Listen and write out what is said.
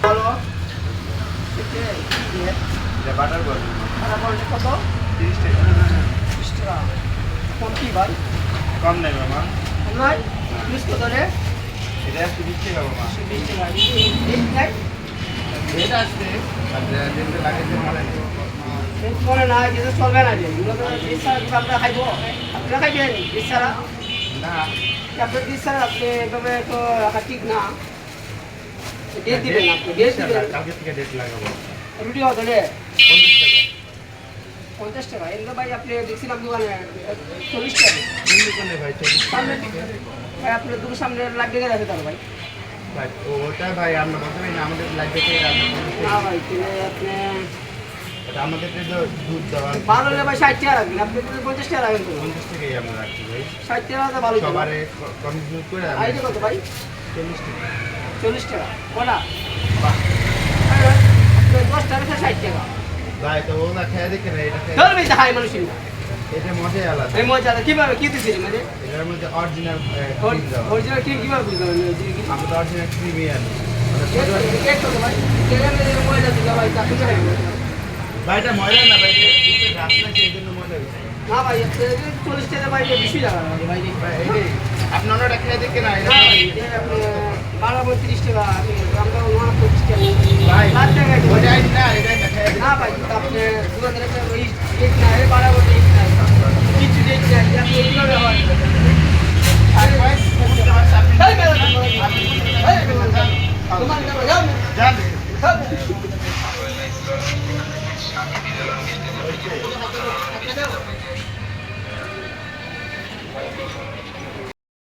ভালো এটা বাটার বল কত 30 টাকা 20 টাকা কম কি ভাই কম নেই মামা কম নয় 20 কত রে এটা 120 টাকা মামা 20 টাকা এই নাই এটা আসছে আর যেটা লাগাইছে মানে এই মনে না যেটা চলবে না যে এগুলো তো 20 টাকা আমরা খাইবো আপনারা খাইবেন 20 টাকা না আপনার 20 টাকা আপনি এভাবে তো রাখা ঠিক না ডেট দিবেন আপনি ডেট দিবেন কালকে থেকে ডেট লাগাবো রুটি কত রে 50 টাকা 50 টাকা এগুলো ভাই আপনি দেখছিলাম দোকানে 40 টাকা কোন দোকানে ভাই 40 সামনে ভাই আপনার দূর সামনে লাগবে গেছে তার ভাই ভাই ওটা ভাই আমরা বলতে পারি না আমাদের লাগবে থেকে রান্না করতে না ভাই তাহলে আপনি এটা আমাদের তো দুধ দেওয়া ভালো হলে ভাই 60 টাকা রাখবেন আপনি তো 50 টাকা রাখবেন তো 50 টাকাই আমরা রাখছি ভাই 60 টাকা তো ভালো ছিল সবারে কমিশন করে আর এটা কত ভাই 40 টাকা 40 টাকা কোটা বাহ আপনি 10 টাকা 60 টাকা ভাই তো ওরা খেয়ে দেখে না এটা খেয়ে ধরবে তো হাই মানুষের এটা মজাই আলাদা এই মজা কিভাবে কি দিছিস মানে এটার মধ্যে অরিজিনাল ক্রিম দেওয়া অরিজিনাল কি কিভাবে বুঝবেন আমরা তো অরিজিনাল ক্রিমই আনি কেক কত ভাই কেকের মজা দিলে ভাই তা কিভাবে ভাই এটা ময়লা না ভাই এটা রাত লাগে এই জন্য ময়লা হয়েছে না ভাই 40 টাকা ভাই বেশি টাকা ভাই ভাই এইটাই আপনি ওটা খেয়ে দেখে না এটা বাড়াবো 30 টাকা আমরা 29 টাকা ভাই লাখ টাকা ওটাই না এটা খেয়ে না ভাই আপনি দোকানের একটা ওই কেক না বাড়াবো কিছু ডেট নাই আপনি এইভাবে হয় দেখে